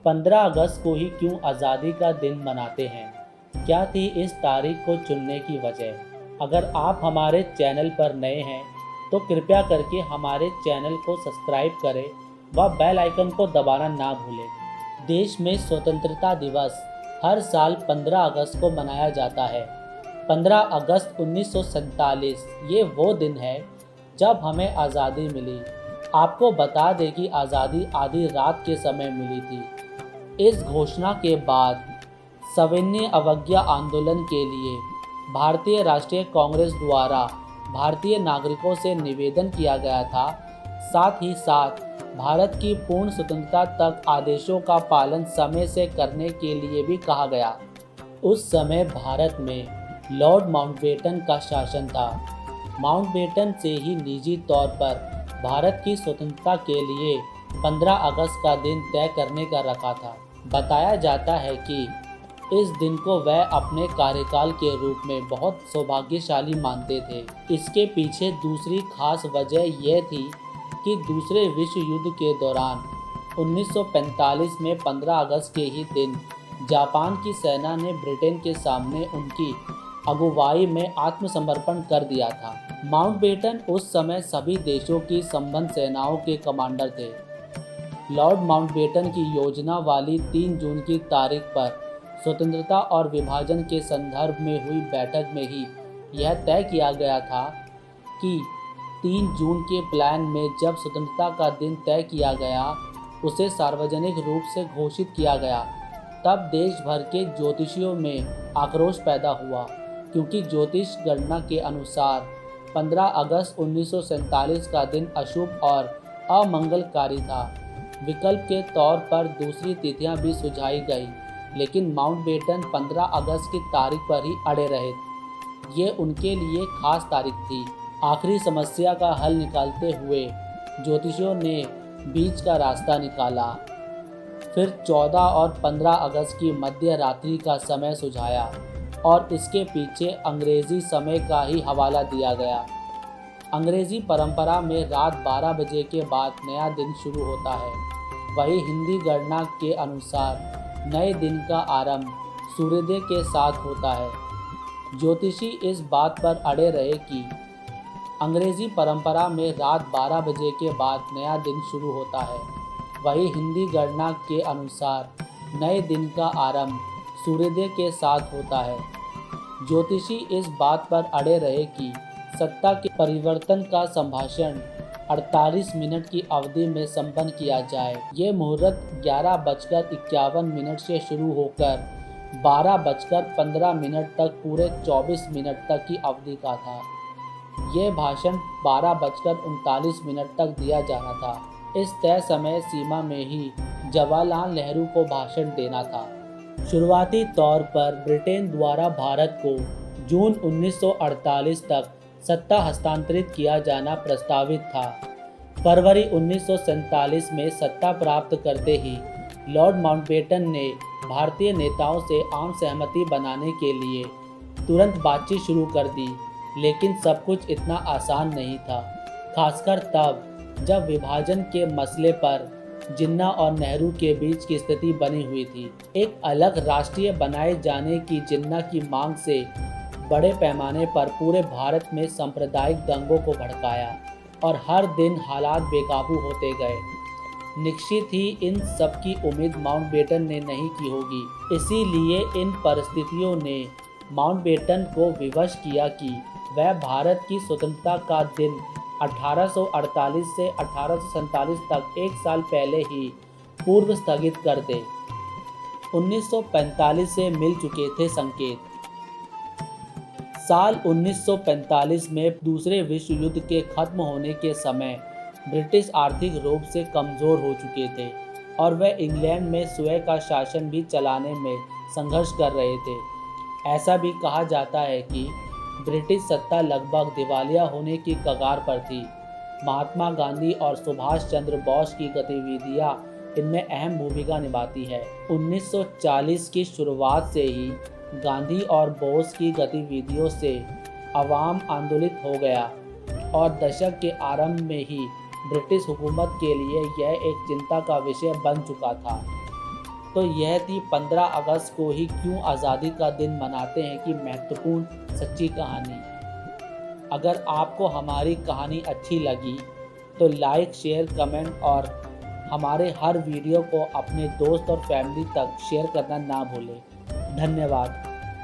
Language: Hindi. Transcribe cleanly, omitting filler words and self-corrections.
15 अगस्त को ही क्यों आज़ादी का दिन मनाते हैं? क्या थी इस तारीख को चुनने की वजह? अगर आप हमारे चैनल पर नए हैं तो कृपया करके हमारे चैनल को सब्सक्राइब करें व बेल आइकन को दबाना ना भूलें। देश में स्वतंत्रता दिवस हर साल 15 अगस्त को मनाया जाता है। 15 अगस्त 1947 ये वो दिन है जब हमें आज़ादी मिली। आपको बता दें कि आज़ादी आधी रात के समय मिली थी। इस घोषणा के बाद सविनय अवज्ञा आंदोलन के लिए भारतीय राष्ट्रीय कांग्रेस द्वारा भारतीय नागरिकों से निवेदन किया गया था, साथ ही साथ भारत की पूर्ण स्वतंत्रता तक आदेशों का पालन समय से करने के लिए भी कहा गया। उस समय भारत में लॉर्ड माउंटबेटन का शासन था। माउंटबेटन से ही निजी तौर पर भारत की स्वतंत्रता के लिए 15 अगस्त का दिन तय करने का रखा था। बताया जाता है कि इस दिन को वह अपने कार्यकाल के रूप में बहुत सौभाग्यशाली मानते थे। इसके पीछे दूसरी खास वजह यह थी कि दूसरे विश्व युद्ध के दौरान 1945 में 15 अगस्त के ही दिन जापान की सेना ने ब्रिटेन के सामने उनकी अगुवाई में आत्मसमर्पण कर दिया था। माउंटबेटन उस समय सभी देशों की संबंध सेनाओं के कमांडर थे। लॉर्ड माउंटबेटन की योजना वाली 3 जून की तारीख पर स्वतंत्रता और विभाजन के संदर्भ में हुई बैठक में ही यह तय किया गया था कि 3 जून के प्लान में जब स्वतंत्रता का दिन तय किया गया, उसे सार्वजनिक रूप से घोषित किया गया, तब देश भर के ज्योतिषियों में आक्रोश पैदा हुआ, क्योंकि ज्योतिष गणना के अनुसार 15 अगस्त 1947 का दिन अशुभ और अमंगलकारी था। विकल्प के तौर पर दूसरी तिथियां भी सुझाई गई, लेकिन माउंटबेटन 15 अगस्त की तारीख पर ही अड़े रहे। ये उनके लिए खास तारीख थी। आखिरी समस्या का हल निकालते हुए ज्योतिषियों ने बीच का रास्ता निकाला। फिर 14 और 15 अगस्त की मध्य रात्रि का समय सुझाया और इसके पीछे अंग्रेज़ी समय का ही हवाला दिया गया। अंग्रेज़ी परंपरा में रात 12 बजे के बाद नया दिन शुरू होता है। वही हिंदी गणना के अनुसार नए दिन का आरंभ सूर्योदय के साथ होता है। ज्योतिषी इस बात पर अड़े रहे कि अंग्रेज़ी परंपरा में रात 12 बजे के बाद नया दिन शुरू होता है। वही हिंदी गणना के अनुसार नए दिन का आरंभ सूर्योदय के साथ होता है। ज्योतिषी इस बात पर अड़े रहे कि सत्ता के परिवर्तन का संभाषण 48 मिनट की अवधि में संपन्न किया जाए। ये मुहूर्त 11:51 से शुरू होकर 12:15 तक पूरे 24 मिनट तक की अवधि का था। यह भाषण 12:39 तक दिया जाना था। इस तय समय सीमा में ही जवाहरलाल नेहरू को भाषण देना था। शुरुआती तौर पर ब्रिटेन द्वारा भारत को जून 1948 तक सत्ता हस्तांतरित किया जाना प्रस्तावित था। फरवरी 1947 में सत्ता प्राप्त करते ही लॉर्ड माउंटबेटन ने भारतीय नेताओं से आम सहमति बनाने के लिए तुरंत बातचीत शुरू कर दी, लेकिन सब कुछ इतना आसान नहीं था, खासकर तब जब विभाजन के मसले पर जिन्ना और नेहरू के बीच की स्थिति बनी हुई थी। एक अलग राष्ट्रीय बनाए जाने की जिन्ना की मांग से बड़े पैमाने पर पूरे भारत में सांप्रदायिक दंगों को भड़काया और हर दिन हालात बेकाबू होते गए। निश्चित ही इन सब की उम्मीद माउंटबेटन ने नहीं की होगी। इसीलिए इन परिस्थितियों ने माउंटबेटन को विवश किया कि वह भारत की स्वतंत्रता का दिन 1848 से 1847 तक एक साल पहले ही पूर्व स्थगित कर दे। 1945 से मिल चुके थे संकेत। साल 1945 में दूसरे विश्व युद्ध के खत्म होने के समय ब्रिटिश आर्थिक रूप से कमज़ोर हो चुके थे और वह इंग्लैंड में स्वयं का शासन भी चलाने में संघर्ष कर रहे थे। ऐसा भी कहा जाता है कि ब्रिटिश सत्ता लगभग दिवालिया होने की कगार पर थी। महात्मा गांधी और सुभाष चंद्र बोस की गतिविधियां इनमें अहम भूमिका निभाती है। 1940 की शुरुआत से ही गांधी और बोस की गतिविधियों से अवाम आंदोलित हो गया और दशक के आरंभ में ही ब्रिटिश हुकूमत के लिए यह एक चिंता का विषय बन चुका था। तो यह थी 15 अगस्त को ही क्यों आज़ादी का दिन मनाते हैं की महत्वपूर्ण सच्ची कहानी। अगर आपको हमारी कहानी अच्छी लगी तो लाइक, शेयर, कमेंट और हमारे हर वीडियो को अपने दोस्त और फैमिली तक शेयर करना ना भूलें। धन्यवाद।